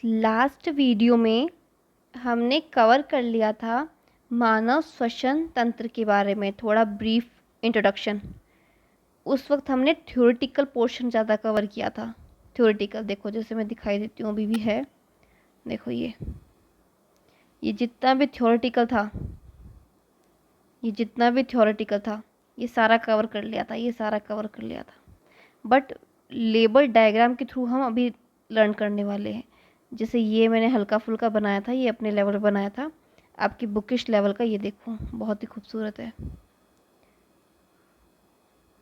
Last video में हमने cover कर लिया था मानव श्वसन तंत्र के बारे में, थोड़ा ब्रीफ इंट्रोडक्शन। उस वक्त हमने थ्योरेटिकल पोर्शन ज़्यादा कवर किया था। थ्योरेटिकल देखो, जैसे मैं दिखाई देती हूँ अभी भी है, देखो ये जितना भी थ्योरेटिकल था, ये सारा कवर कर लिया था। बट लेबल डायग्राम के थ्रू हम अभी लर्न करने वाले हैं। जैसे ये मैंने हल्का फुल्का बनाया था, ये अपने लेवल पर बनाया था। आपकी बुकिश लेवल का ये देखो, बहुत ही खूबसूरत है।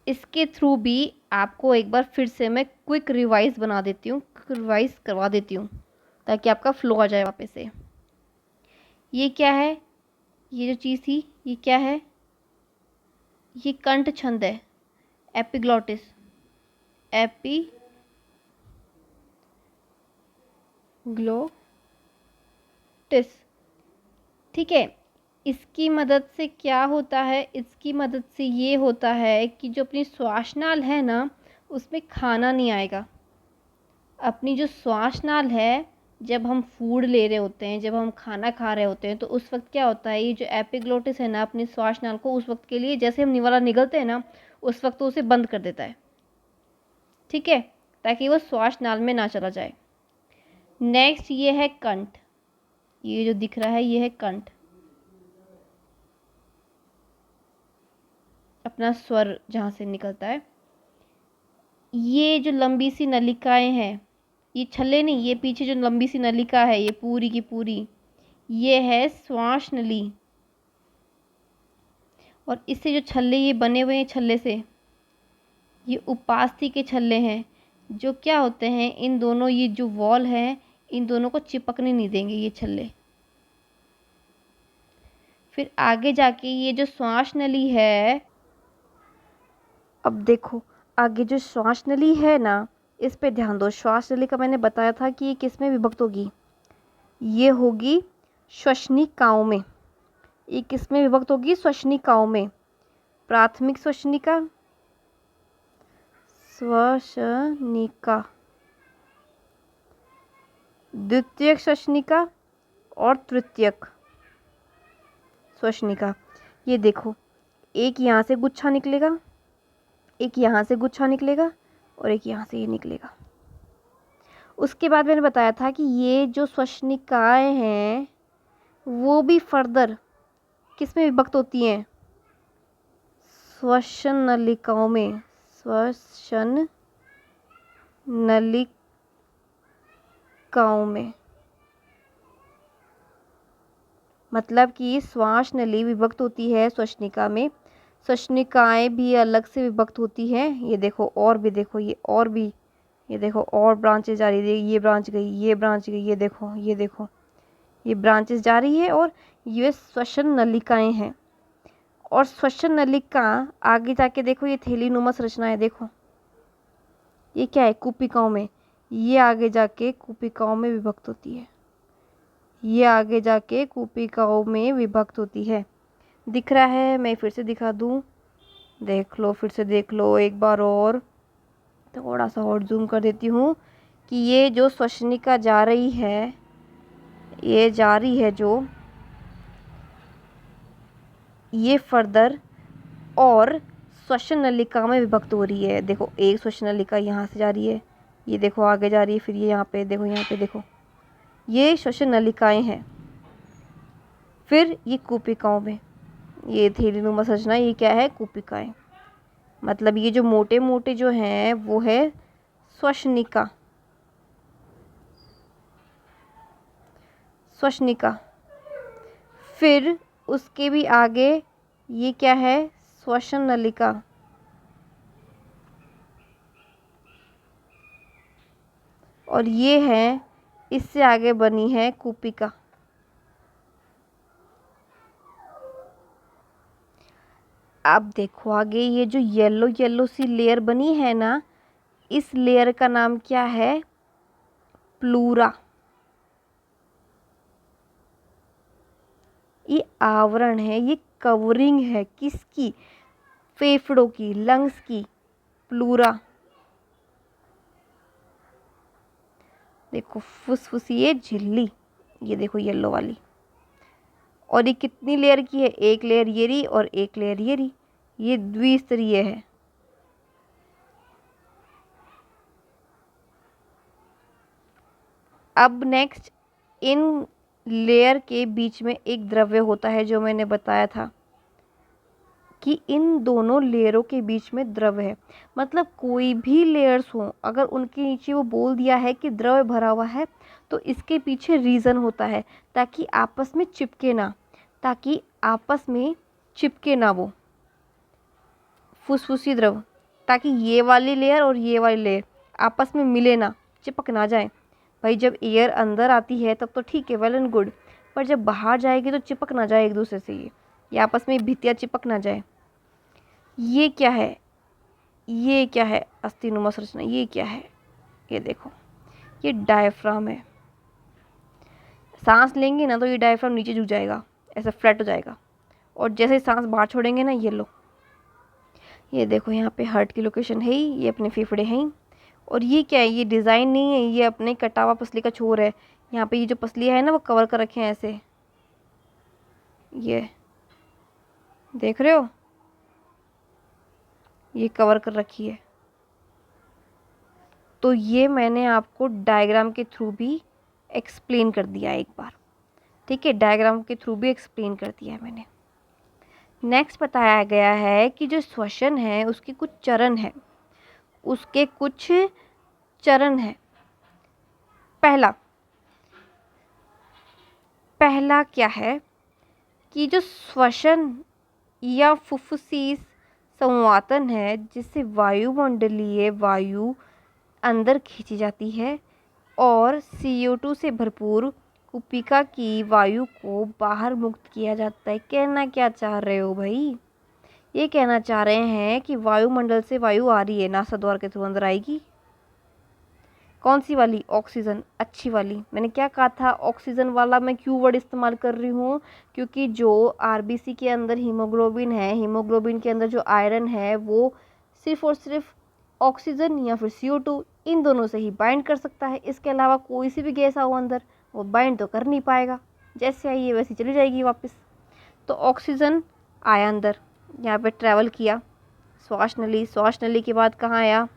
इसके थ्रू भी आपको एक बार फिर से मैं क्विक रिवाइज करवा देती हूँ ताकि आपका फ्लो आ जाए वापस से। ये क्या है? ये जो चीज़ थी, ये क्या है? ये कंठ छंद है, एपिग्लॉटिस। ठीक है। इसकी मदद से क्या होता है? इसकी मदद से ये होता है कि जो अपनी श्वासनाल है ना, उसमें खाना नहीं आएगा। अपनी जो श्वासनाल है, जब हम फूड ले रहे होते हैं, जब हम खाना खा रहे होते हैं, तो उस वक्त क्या होता है, ये जो एपिग्लोटिस है ना, अपनी श्वासनाल को उस वक्त के लिए, जैसे हम निवाला निगलते हैं ना, उस वक्त तो उसे बंद कर देता है। ठीक है, ताकि वो श्वासनाल में ना चला जाए। नेक्स्ट ये है कंठ। ये जो दिख रहा है, ये है कंठ, अपना स्वर जहाँ से निकलता है। ये जो लंबी सी नलिकाएं हैं, ये छल्ले नहीं, ये पीछे जो लंबी सी नलिका है, ये पूरी की पूरी, ये है श्वास नली। और इससे जो छल्ले ये बने हुए हैं, छल्ले से, ये उपास्थि के छल्ले हैं, जो क्या होते हैं, इन दोनों, ये जो वॉल है, इन दोनों को चिपकने नहीं देंगे ये छल्ले। फिर आगे जाके ये जो श्वास नली है, अब देखो आगे जो श्वास नली है ना, इस पे ध्यान दो। श्वास नली का मैंने बताया था कि ये किस में विभक्त होगी? ये होगी श्वसनिकाओं में। ये किस में विभक्त होगी? श्वसनिकाओं में। प्राथमिक श्वसनिका, द्वितीयक श्वसनिका और तृतीयक श्वसनिका। ये देखो, एक यहाँ से गुच्छा निकलेगा, एक यहाँ से गुच्छा निकलेगा और एक यहाँ से ये निकलेगा। उसके बाद मैंने बताया था कि ये जो श्वसनिकाएं हैं वो भी फर्दर किस में विभक्त होती हैं? श्वसन नलिकाओं में। श्वसन नलिकाओं में मतलब कि श्वास नली विभक्त होती है श्वसनिका में, श्वसनिकाएं भी अलग से विभक्त होती हैं। ये देखो, और भी देखो, ये और भी, ये देखो और ब्रांचेज जा रही है। ये ब्रांच गई, ये ब्रांच गई, ये देखो, ये देखो, ये ब्रांचेस जा रही है। और ये श्वसन नलिकाएं हैं। और श्वसन नलिका आगे जाके देखो, ये थैलीनुमा संरचना है। देखो ये क्या है? कूपिकाओं में। ये आगे जाके कूपिकाओं में विभक्त होती है। ये आगे जाके कूपिकाओं में विभक्त होती है। दिख रहा है? मैं फिर से दिखा दूं, देख लो, फिर से देख लो एक बार और। थोड़ा सा और जूम कर देती हूँ कि ये जो श्वसनिका जा रही है, ये जा रही है जो, ये फर्दर और श्वसन नलिका में विभक्त हो रही है। देखो, एक श्वसन नलिका यहाँ से जा रही है, ये देखो आगे जा रही है, फिर ये यहाँ पे देखो, यहाँ पे देखो, ये श्वसन नलिकाएं हैं। फिर ये कूपिकाओं में, ये थैलीनुमा संरचना, ये क्या है? कूपिकाएं। मतलब ये जो मोटे मोटे जो हैं वो है श्वसनिका। फिर उसके भी आगे ये क्या है? श्वसन नलिका। और ये है, इससे आगे बनी है कूपिका। अब देखो आगे, ये जो येलो येलो सी लेयर बनी है ना, इस लेयर का नाम क्या है? प्लूरा। ये आवरण है, ये कवरिंग है, किसकी? फेफड़ों की, लंग्स की, प्लूरा। देखो फुसफुसिए झिल्ली, ये देखो येलो वाली। और ये कितनी लेयर की है, एक लेयर ये रही और एक लेयर ये रही, ये द्विस्तरीय है। अब नेक्स्ट, इन लेयर के बीच में एक द्रव्य होता है, जो मैंने बताया था कि इन दोनों लेयरों के बीच में द्रव है। मतलब कोई भी लेयर्स हो, अगर उनके नीचे वो बोल दिया है कि द्रव भरा हुआ है, तो इसके पीछे रीज़न होता है, ताकि आपस में चिपके ना, ताकि आपस में चिपके ना वो फुसफुसी द्रव, ताकि ये वाली लेयर और ये वाली लेयर आपस में मिले ना, चिपक ना जाए। भाई जब एयर अंदर आती है तब तो ठीक है, वेल एंड गुड, पर जब बाहर जाएगी तो चिपक ना जाए एक दूसरे से, ये आपस में भित्तियाँ चिपक ना जाए। ये क्या है, ये क्या है, अस्थिनुमा संरचना, ये क्या है, ये देखो, ये डायफ्राम है। सांस लेंगे ना तो ये डायफ्राम नीचे झुक जाएगा, ऐसा फ्लैट हो जाएगा, और जैसे ही सांस बाहर छोड़ेंगे ना, ये लो, ये देखो यहाँ पे हार्ट की लोकेशन है ही, ये अपने फेफड़े हैं ही। और ये क्या है, ये डिज़ाइन नहीं है, ये अपने कटा हुआ पसली का छोर है। यहाँ पे ये जो पसलियाँ है ना, वो कवर कर रखे हैं ऐसे, ये देख रहे हो, ये कवर कर रखी है। तो ये मैंने आपको डायग्राम के थ्रू भी एक्सप्लेन कर दिया एक बार, ठीक है, डायग्राम के थ्रू भी एक्सप्लेन कर दिया है मैंने। नेक्स्ट बताया गया है कि जो श्वसन है उसके कुछ चरण है, उसके कुछ चरण है। पहला पहला क्या है कि जो श्वसन या फुफ्फुसीस संवातन है, जिससे वायुमंडलीय वायु अंदर खींची जाती है और CO2 से भरपूर कुपिका की वायु को बाहर मुक्त किया जाता है। कहना क्या चाह रहे हो भाई, ये कहना चाह रहे हैं कि वायुमंडल से वायु आ रही है, नासा द्वार के थ्रू अंदर आएगी। कौन सी वाली, ऑक्सीजन, अच्छी वाली। मैंने क्या कहा था, ऑक्सीजन वाला मैं क्यों वर्ड इस्तेमाल कर रही हूँ, क्योंकि जो RBC के अंदर हीमोग्लोबिन है, हीमोग्लोबिन के अंदर जो आयरन है, वो सिर्फ और सिर्फ ऑक्सीजन या फिर CO2, इन दोनों से ही बाइंड कर सकता है। इसके अलावा कोई सी भी गैस आओ अंदर, वो बाइंड तो कर नहीं पाएगा, जैसे आई है वैसे चली जाएगी वापस। तो ऑक्सीजन आया अंदर, यहाँ पे ट्रैवल किया, श्वास नली, श्वास नली के बाद कहाँ आया,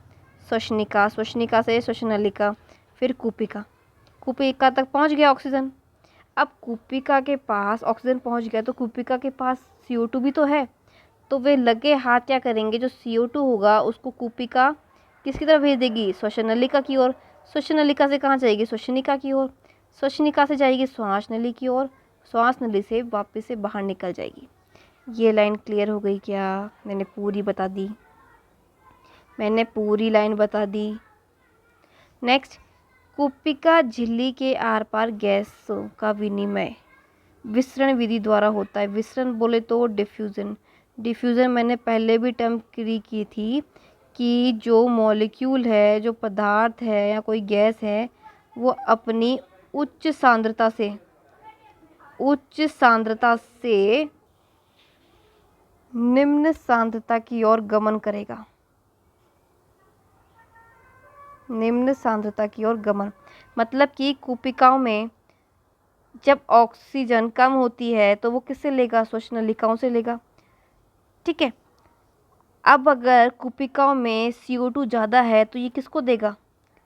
श्वसनिका, श्वसनिका से श्वसनलिका, फिर कूपिका, कूपिका तक पहुँच गया ऑक्सीजन। अब कूपिका के पास ऑक्सीजन पहुँच गया, तो कूपिका के पास CO2 भी तो है, तो वे लगे हाथ क्या करेंगे, जो CO2 होगा उसको कूपिका किसकी तरफ भेज देगी, श्वसनलिका की ओर। श्वसनलिका से कहाँ जाएगी, श्वसनिका की ओर। श्वसनिका से जाएगी श्वास नली की ओर, श्वास नली से वापस से बाहर निकल जाएगी। ये लाइन क्लियर हो गई क्या, मैंने पूरी बता दी, मैंने पूरी लाइन बता दी। नेक्स्ट, कूपिका झिल्ली के आर पार गैसों का विनिमय विसरण विधि द्वारा होता है। विसरण बोले तो डिफ्यूज़न, डिफ्यूज़न मैंने पहले भी टर्म की थी कि जो मॉलिक्यूल है, जो पदार्थ है या कोई गैस है, वो अपनी उच्च सांद्रता से निम्न सांद्रता की ओर गमन करेगा, निम्न सांद्रता की ओर गमन। मतलब कि कूपिकाओं में जब ऑक्सीजन कम होती है तो वो किससे लेगा, श्वसनलिकाओं से लेगा, ठीक है। अब अगर कूपिकाओं में CO2 ज़्यादा है तो ये किसको देगा,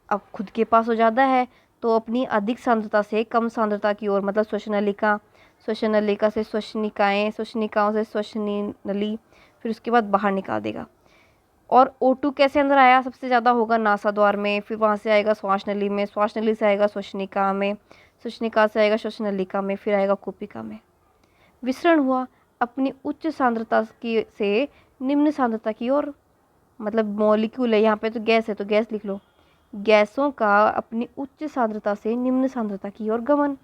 अब खुद के पास हो ज़्यादा है तो अपनी अधिक सांद्रता से कम सांद्रता की ओर, मतलब श्वसनलिका, श्वसनलिका से श्वसनिकाएँ, श्वसनिकाओं से श्वसनी नली, फिर उसके बाद बाहर निकाल देगा। और O2 कैसे अंदर आया, सबसे ज़्यादा होगा नासा द्वार में, फिर वहाँ से आएगा श्वास नली में, श्वास नली से आएगा श्वसनिका में, श्वसनिका से आएगा श्वसनलिका में, फिर आएगा कूपिका में। विसरण हुआ अपनी उच्च सांद्रता की से निम्न सांद्रता की ओर, मतलब मॉलिक्यूल है, यहाँ पे तो गैस है तो गैस लिख लो, गैसों का अपनी उच्च सांद्रता से निम्न सांद्रता की ओर गमन।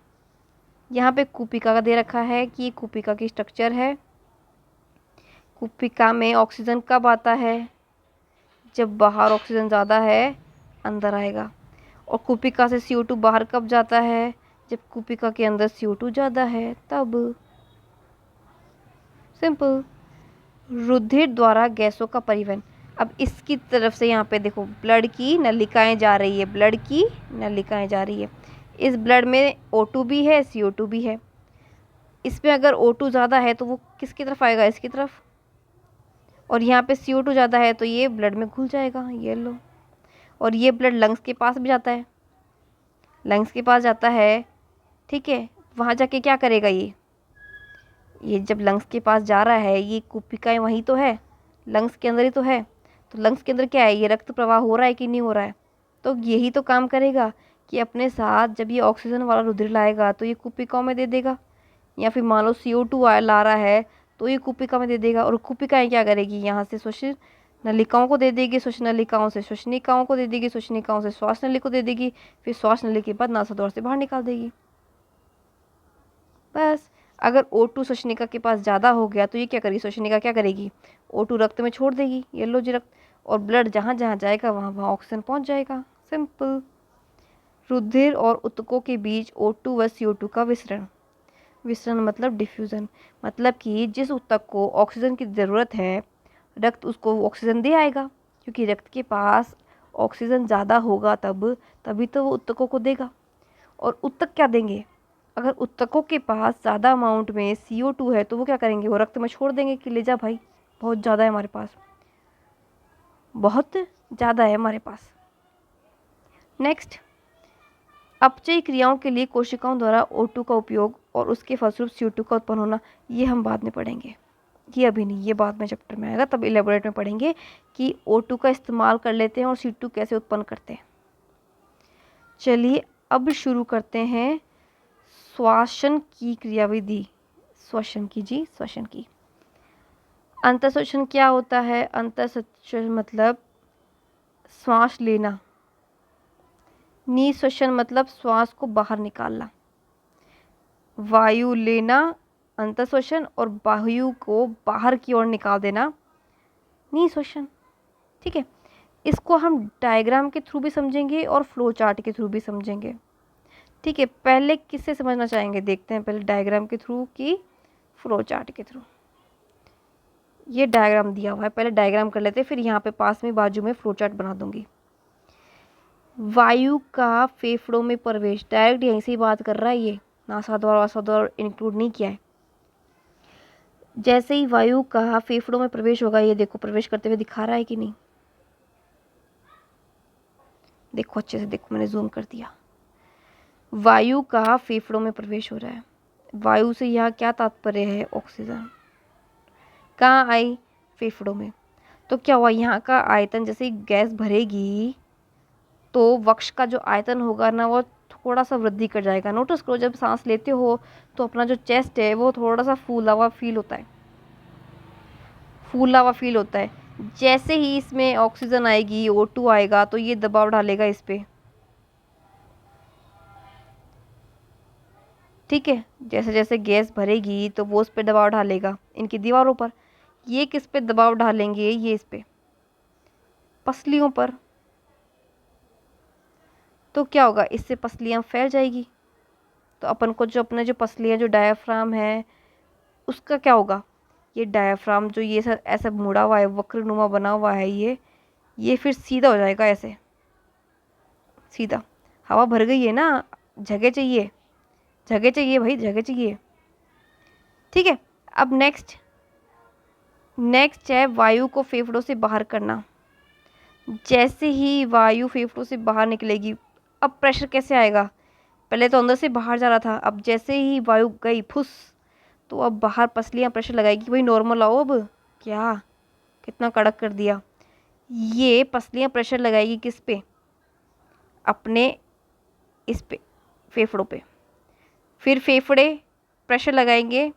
यहाँ पे कूपिका का दे रखा है कि ये कूपिका की स्ट्रक्चर है। कूपिका में ऑक्सीजन कब आता है, जब बाहर ऑक्सीजन ज़्यादा है, अंदर आएगा। और कूपिका से CO2 बाहर कब जाता है, जब कूपिका के अंदर CO2 ज़्यादा है, तब। सिंपल। रुधिर द्वारा गैसों का परिवहन, अब इसकी तरफ से यहाँ पे देखो ब्लड की नलिकाएं जा रही है, ब्लड की नलिकाएं जा रही है। इस ब्लड में O2 भी है, CO2 भी है। इसमें अगर O2 ज़्यादा है तो वो किसकी तरफ आएगा, इसकी तरफ। और यहाँ पे CO2 ज़्यादा है तो ये ब्लड में घुल जाएगा, ये लो। और ये ब्लड लंग्स के पास भी जाता है, लंग्स के पास जाता है, ठीक है। वहाँ जाके क्या करेगा ये जब लंग्स के पास जा रहा है, ये कुपिकाएँ वहीं तो है, लंग्स के अंदर ही तो है। तो लंग्स के अंदर क्या है, ये रक्त प्रवाह हो रहा है कि नहीं हो रहा है। तो यही तो काम करेगा कि अपने साथ जब ये ऑक्सीजन वाला रुधिर लाएगा तो ये कुपिकाओं में दे देगा, या फिर मान लो CO2 ला रहा है तो ये कुपिका में दे देगा। और कुपिकाएँ क्या करेगी, यहाँ से श्वसन नलिकाओं को दे देगी, श्वसन नलिकाओं से श्वसनिकाओं को दे देगी, श्वसनिकाओं से श्वास नली को दे देगी, फिर श्वास नली के बाद नासाद्वार से बाहर निकाल देगी। बस। अगर O2 श्वसनिका के पास ज़्यादा हो गया तो ये क्या करेगी, श्वसनिका क्या करेगी, O2 रक्त में छोड़ देगी, ये लो जी रक्त। और ब्लड जहाँ जहाँ जाएगा वहाँ वहाँ ऑक्सीजन पहुँच जाएगा, सिंपल। रुधिर और ऊतकों के बीच O2 व CO2 का विसरण। विसरण मतलब डिफ्यूज़न, मतलब कि जिस ऊतक को ऑक्सीजन की ज़रूरत है, रक्त उसको ऑक्सीजन दे आएगा, क्योंकि रक्त के पास ऑक्सीजन ज़्यादा होगा तभी तो वो ऊतकों को देगा। और ऊतक क्या देंगे, अगर ऊतकों के पास ज़्यादा अमाउंट में CO2 है तो वो क्या करेंगे, वो रक्त में छोड़ देंगे कि ले जा भाई, बहुत ज़्यादा है हमारे पास, बहुत ज़्यादा है हमारे पास। नेक्स्ट, अपचयी क्रियाओं के लिए कोशिकाओं द्वारा O2 का उपयोग और उसके फलस्वरूप CO2 का उत्पन्न होना, ये हम बाद में पढ़ेंगे, ये अभी नहीं, ये बाद में चैप्टर में आएगा, तब इलेबोरेट में पढ़ेंगे कि O2 का इस्तेमाल कर लेते हैं और CO2 कैसे उत्पन्न करते हैं। चलिए अब शुरू करते हैं श्वासन की क्रियाविधि। श्वसन की जी, श्वसन की। अंतःश्वसन क्या होता है, अंतःश्वसन मतलब श्वास लेना, निःश्वसन मतलब श्वास को बाहर निकालना। वायु लेना अंतःश्वसन और वायु को बाहर की ओर निकाल देना निःश्वसन, ठीक है। इसको हम डायग्राम के थ्रू भी समझेंगे और फ्लो चार्ट के थ्रू भी समझेंगे, ठीक है। पहले किससे समझना चाहेंगे, देखते हैं, पहले डायग्राम के थ्रू कि फ्लो चार्ट के थ्रू। ये डायग्राम दिया हुआ है, पहले डायग्राम कर लेते हैं, फिर यहाँ पे पास में बाजू में फ्लो चार्ट बना दूंगी। वायु का फेफड़ों में प्रवेश, डायरेक्ट यहीं से ही बात कर रहा है ये, नासाद्वार वासाद्वार इंक्लूड नहीं किया है। जैसे ही वायु का फेफड़ों में प्रवेश होगा, ये देखो प्रवेश करते हुए दिखा रहा है कि नहीं, देखो अच्छे से देखो, मैंने जूम कर दिया। वायु का फेफड़ों में प्रवेश हो रहा है। वायु से यहाँ क्या तात्पर्य है, ऑक्सीजन। कहाँ आई, फेफड़ों में। तो क्या हुआ, यहाँ का आयतन जैसे ही गैस भरेगी तो वक्ष का जो आयतन होगा ना वो थोड़ा सा वृद्धि कर जाएगा। नोटिस करो, जब सांस लेते हो तो अपना जो चेस्ट है वो थोड़ा सा फूला हुआ फील होता है, फूला हुआ फील होता है। जैसे ही इसमें ऑक्सीजन आएगी, O2 आएगा तो ये दबाव डालेगा इस पे, ठीक है। जैसे जैसे गैस भरेगी तो वो उस पे दबाव डालेगा, इनकी दीवारों पर। ये किस पे दबाव डालेंगे, ये इस पे पसलियों पर। तो क्या होगा, इससे पसलियाँ फैल जाएगी। तो अपन को जो अपने जो पसलियाँ जो डायाफ्राम है उसका क्या होगा, ये डायाफ्राम जो ये सब ऐसा मुड़ा हुआ है, वक्रनुमा बना हुआ है, ये फिर सीधा हो जाएगा ऐसे सीधा। हवा भर गई है ना, जगह चाहिए, जगह चाहिए भाई, जगह चाहिए, ठीक है। अब नेक्स्ट है वायु को फेफड़ों से बाहर करना। जैसे ही वायु फेफड़ों से बाहर निकलेगी, अब प्रेशर कैसे आएगा, पहले तो अंदर से बाहर जा रहा था, अब जैसे ही वायु गई फुस तो अब बाहर पसलियाँ प्रेशर लगाएगी, भाई नॉर्मल आओ। अब क्या, कितना कड़क कर दिया। ये पसलियाँ प्रेशर लगाएगी किस पे, अपने इस पे, फेफड़ों पे। फिर फेफड़े प्रेशर लगाएंगे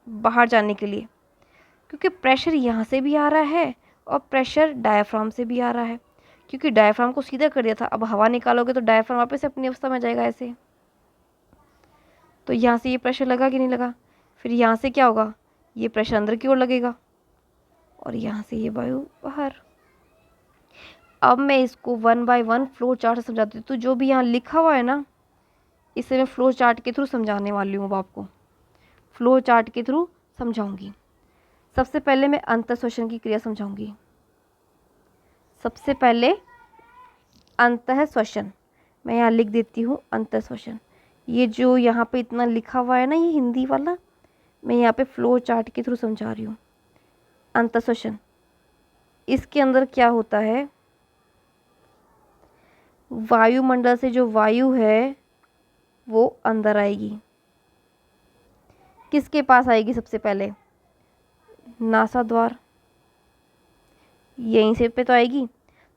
बाहर जाने के लिए, क्योंकि प्रेशर यहाँ से भी आ रहा है और प्रेशर डायाफ्राम से भी आ रहा है, क्योंकि डायाफ्राम को सीधा कर दिया था। अब हवा निकालोगे तो डायाफ्राम वापस से अपनी अवस्था में जाएगा ऐसे। तो यहाँ से ये प्रेशर लगा कि नहीं लगा, फिर यहाँ से क्या होगा, ये प्रेशर अंदर की ओर लगेगा और यहाँ से ये वायु बाहर। अब मैं इसको 1 बाय 1 फ्लो चार्ट से समझाती हूँ। तो जो भी यहाँ लिखा हुआ है ना, इसे मैं फ्लो चार्ट के थ्रू समझाने वाली हूँ। अब आपको फ्लो चार्ट के थ्रू समझाऊंगी। सबसे पहले मैं अंतःश्वसन की क्रिया समझाऊंगी। सबसे पहले अंतः श्वसन, मैं यहाँ लिख देती हूँ अंतः श्वसन। ये जो यहाँ पे इतना लिखा हुआ है ना, ये हिंदी वाला, मैं यहाँ पे फ्लो चार्ट के थ्रू समझा रही हूँ। अंतः श्वसन, इसके अंदर क्या होता है, वायुमंडल से जो वायु है वो अंदर आएगी। किसके पास आएगी सबसे पहले, नासा द्वार, यहीं से पे तो आएगी।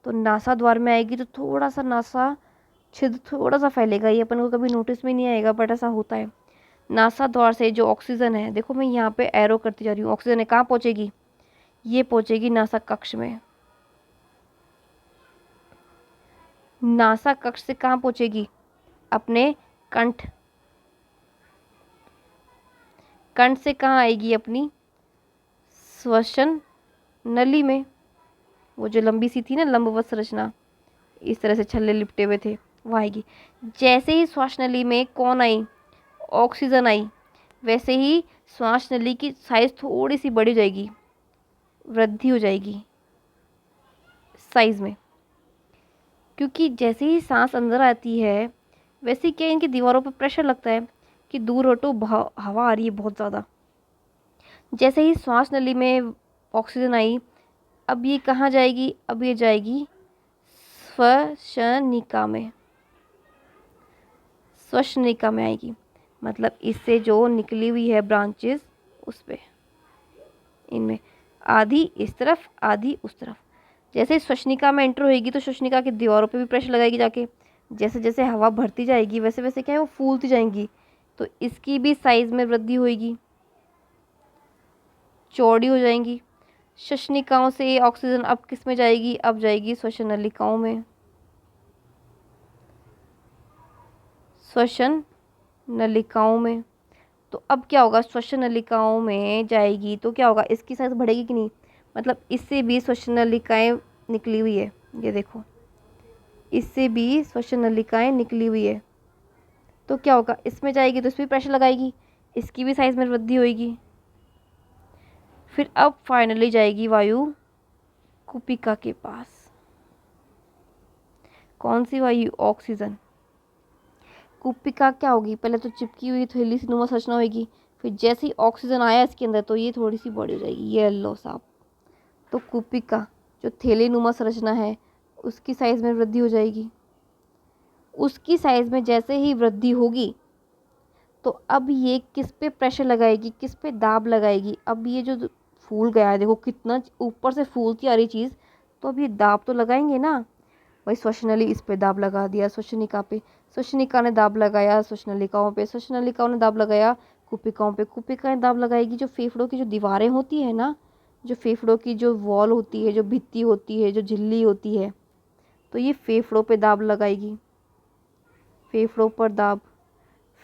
तो नासा द्वार में आएगी तो थोड़ा सा नासा छिद्र थोड़ा सा फैलेगा, ये अपन को कभी नोटिस में नहीं आएगा, बट ऐसा होता है। नासा द्वार से जो ऑक्सीजन है, देखो मैं यहाँ पे एरो करती जा रही हूँ, ऑक्सीजन है कहाँ पहुँचेगी, ये पहुँचेगी नासा कक्ष में। नासा कक्ष से कहाँ पहुँचेगी, अपने कंठ, कंठ से कहाँ आएगी, अपनी श्वसन नली में। वो जो लंबी सी थी ना लंबवत संरचना, इस तरह से छल्ले लिपटे हुए थे, वो आएगी। जैसे ही श्वास नली में कौन आई, ऑक्सीजन आई, वैसे ही श्वास नली की साइज थोड़ी सी बढ़ जाएगी, वृद्धि हो जाएगी साइज में। क्योंकि जैसे ही सांस अंदर आती है वैसे ही क्या इनकी दीवारों पर प्रेशर लगता है कि दूर हटो, हवा आ रही है बहुत ज़्यादा। जैसे ही श्वास नली में ऑक्सीजन आई, अब ये कहाँ जाएगी, अब ये जाएगी श्वसनिका में, श्वसनिका में आएगी। मतलब इससे जो निकली हुई है ब्रांचेस, उस पे, इनमें आधी इस तरफ आधी उस तरफ। जैसे श्वसनिका में एंटर होगी तो श्वसनिका की दीवारों पे भी प्रेशर लगाएगी जाके। जैसे जैसे हवा भरती जाएगी वैसे वैसे क्या है, वो फूलती जाएंगी, तो इसकी भी साइज में वृद्धि होगी, चौड़ी हो जाएंगी। श्वसनिकाओं से ऑक्सीजन अब किस में जाएगी, अब जाएगी श्वसन नलिकाओं में, श्वसन नलिकाओं में। तो अब क्या होगा, श्वसन नलिकाओं में जाएगी तो क्या होगा, इसकी साइज बढ़ेगी कि नहीं, मतलब इससे भी श्वसन नलिकाएं निकली हुई है, ये देखो इससे भी श्वसन नलिकाएं निकली हुई है। तो क्या होगा, इसमें जाएगी तो इस पर प्रेशर लगाएगी, इसकी भी साइज में वृद्धि होगी। फिर अब फाइनली जाएगी वायु कुपिका के पास। कौन सी वायु, ऑक्सीजन। कुपिका क्या होगी, पहले तो चिपकी हुई थैली सी नुमा संरचना होगी, फिर जैसे ही ऑक्सीजन आया इसके अंदर तो ये थोड़ी सी बड़ी हो जाएगी, ये लो साहब। तो कुपिका जो थैली नुमा संरचना है उसकी साइज में वृद्धि हो जाएगी। उसकी साइज में जैसे ही वृद्धि होगी तो अब ये किस पे प्रेशर लगाएगी, किस पे दाब लगाएगी। अब ये जो फूल गया है, देखो कितना ऊपर से फूलती आ रही चीज़, तो अब ये दाब तो लगाएंगे ना। वही श्वसनली इस पे दाब लगा दिया, श्वसनिका पे, श्वसनिका ने दाब लगाया श्वसनलिकाओं पे, श्वसनलिकाओं ने दाब लगाया कुपिकाओं पे, कुपिकाएं दाब लगाएगी। जो फेफड़ों की जो दीवारें होती है ना, जो फेफड़ों की जो वॉल होती है, जो भित्ती होती है, जो झिल्ली होती है, तो ये फेफड़ों पे दाब लगाएगी, फेफड़ों पर दाब।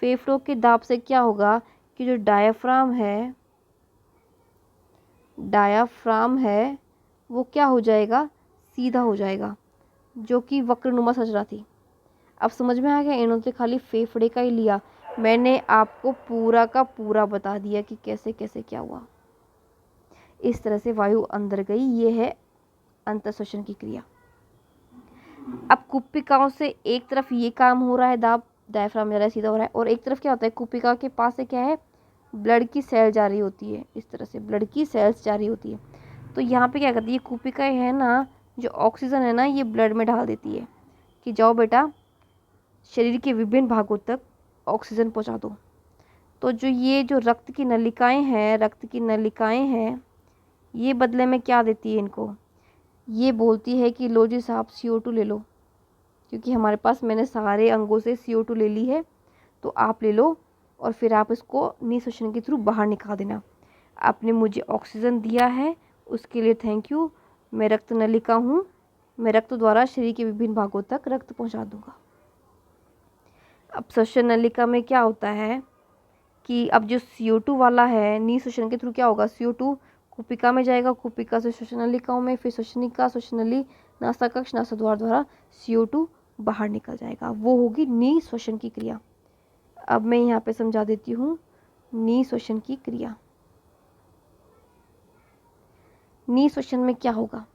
फेफड़ों के दाब से क्या होगा कि जो डायाफ्राम है, डायाफ्राम है वो क्या हो जाएगा, सीधा हो जाएगा, जो कि वक्रनुमा संरचना थी। अब समझ में आ गया, इन्होंने खाली फेफड़े का ही लिया, मैंने आपको पूरा का पूरा बता दिया कि कैसे कैसे क्या हुआ। इस तरह से वायु अंदर गई, ये है अंतःश्वसन की क्रिया। अब कुपिकाओं से एक तरफ ये काम हो रहा है, दाब डायफ्राम मेरा सीधा हो रहा है, और एक तरफ क्या होता है, कुपिका के पास से क्या है, ब्लड की सेल जा रही होती है, इस तरह से ब्लड की सेल्स जा रही होती है। तो यहाँ पे क्या करती है, कुपिका है ना, जो ऑक्सीजन है ना, ये ब्लड में डाल देती है कि जाओ बेटा शरीर के विभिन्न भागों तक ऑक्सीजन पहुँचा दो। तो जो ये जो रक्त की नलिकाएं हैं, रक्त की नलिकाएं हैं, ये बदले में क्या देती है इनको, ये बोलती है कि लो जी साहब CO2 ले लो, क्योंकि हमारे पास मैंने सारे अंगों से CO2 ले ली है, तो आप ले लो और फिर आप इसको निःश्वसन के थ्रू बाहर निकाल देना। आपने मुझे ऑक्सीजन दिया है उसके लिए थैंक यू, मैं रक्त नलिका हूँ, मैं रक्त द्वारा शरीर के विभिन्न भागों तक रक्त पहुँचा दूँगा। अब श्वसन नलिका में क्या होता है कि अब जो CO2 वाला है, निःश्वसन के थ्रू क्या होगा, CO2 कुपिका में जाएगा, कुपिका से श्वसन नलिकाओं में, फिर श्वसनिका, श्वसनली, नासा कक्ष, नासा द्वार द्वारा CO2 बाहर निकल जाएगा, वो होगी निःश्वसन की क्रिया। अब मैं यहाँ पे समझा देती हूँ निःश्वसन की क्रिया। निःश्वसन में क्या होगा,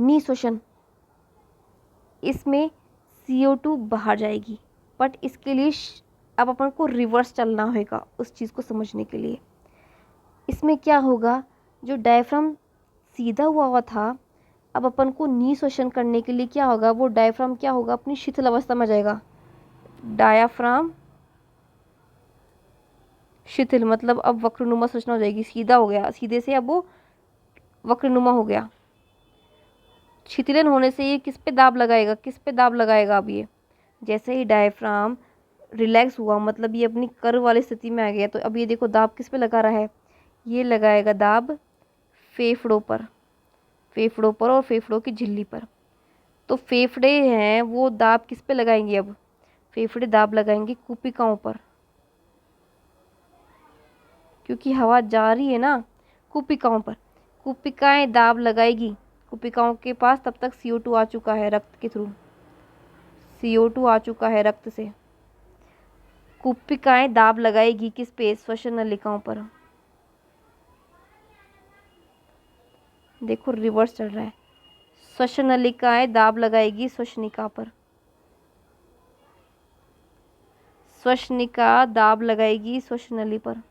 निशोषण, इसमें CO2 बाहर जाएगी, बट इसके लिए अब अपन को रिवर्स चलना होगा उस चीज़ को समझने के लिए। इसमें क्या होगा, जो डायफ्राम सीधा हुआ था, अब अपन को निशोषण करने के लिए क्या होगा, वो डायफ्राम क्या होगा, अपनी शिथिल अवस्था में जाएगा। डायाफ्राम शिथिल मतलब अब वक्रनुमा संरचना हो जाएगी, सीधा हो गया, सीधे से अब वो वक्रनुमा हो गया। शिथिलन होने से ये किस पे दाब लगाएगा, किस पे दाब लगाएगा, अब ये जैसे ही डायफ्राम रिलैक्स हुआ मतलब ये अपनी कर्व वाली स्थिति में आ गया, तो अब ये देखो दाब किस पे लगा रहा है, ये लगाएगा दाब फेफड़ों पर, फेफड़ों पर और फेफड़ों की झिल्ली पर। तो फेफड़े हैं वो दाब किस पे लगाएंगे, अब फेफड़े दाब लगाएंगे कुपिकाओं पर, क्योंकि हवा जा रही है ना कुपिकाओं पर, कुपिकाएं दाब लगाएगी। कुपिकाओं के पास तब तक CO2 आ चुका है रक्त के थ्रू, CO2 आ चुका है रक्त से। कुपिकाएं दाब लगाएगी किस पे, श्वसन नलिकाओं पर। देखो रिवर्स चल रहा है, श्वसन नलिकाएं दाब लगाएगी श्वसनिका पर, श्वसनिका दाब लगाएगी श्वसन नली पर।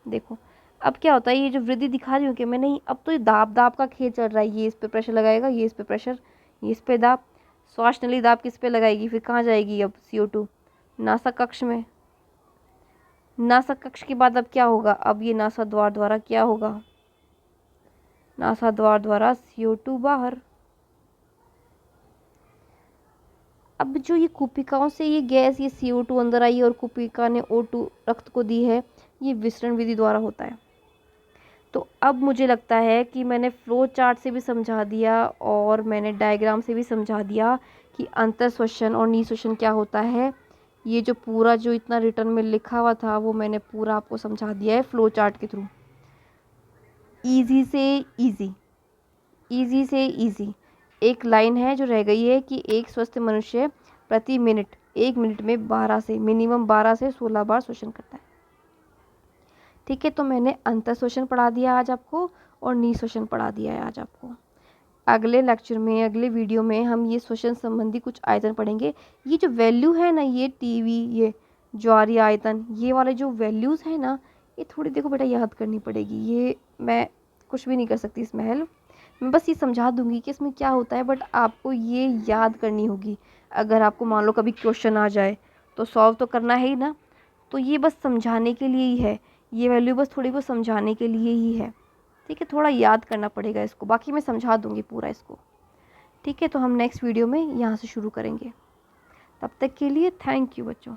देखो अब क्या होता है, ये जो वृद्धि दिखा रही हूँ कि मैं नहीं, अब तो ये दाब दाब का खेल चल रहा है, ये इस पे प्रेशर लगाएगा, ये इस पे प्रेशर, ये इस पे दाब। श्वास नली दाब किस पे लगाएगी, फिर कहाँ जाएगी अब CO2, नासा कक्ष में। नासा कक्ष के बाद अब क्या होगा, अब ये नासा द्वार द्वारा क्या होगा, नासा द्वार द्वारा CO2 बाहर। अब जो ये कुपिकाओं से ये गैस, ये CO2 अंदर आई और कुपिका ने O2 रक्त को दी है, ये विसरण विधि द्वारा होता है। तो अब मुझे लगता है कि मैंने फ्लो चार्ट से भी समझा दिया और मैंने डायग्राम से भी समझा दिया कि अंतर श्वसन और निःश्वसन क्या होता है। ये जो पूरा जो इतना रिटर्न में लिखा हुआ था वो मैंने पूरा आपको समझा दिया है फ्लो चार्ट के थ्रू। ईजी से ईजी, ईजी से ईजी। एक लाइन है जो रह गई है कि एक स्वस्थ मनुष्य प्रति मिनट 1 मिनट में 12 से मिनिमम 12 से 16 बार श्वसन करता है। ठीक है, तो मैंने अंतर श्वसन पढ़ा दिया आज आपको और निःश्वसन पढ़ा दिया है आज आपको। अगले लेक्चर में, अगले वीडियो में हम ये श्वसन संबंधी कुछ आयतन पढ़ेंगे। ये जो वैल्यू है ना, ये टीवी, ये ज्वारीय आयतन, ये वाले जो वैल्यूज़ हैं ना, ये थोड़ी देखो बेटा याद करनी पड़ेगी। ये मैं कुछ भी नहीं कर सकती इसमें हेल्प, मैं बस ये समझा दूंगी कि इसमें क्या होता है, बट आपको ये याद करनी होगी। अगर आपको मान लो कभी क्वेश्चन आ जाए तो सॉल्व तो करना है ही ना, तो ये बस समझाने के लिए ही है, ये वैल्यू बस थोड़ी बहुत समझाने के लिए ही है। ठीक है, थोड़ा याद करना पड़ेगा इसको, बाकी मैं समझा दूंगी पूरा इसको। ठीक है, तो हम नेक्स्ट वीडियो में यहाँ से शुरू करेंगे। तब तक के लिए थैंक यू बच्चों।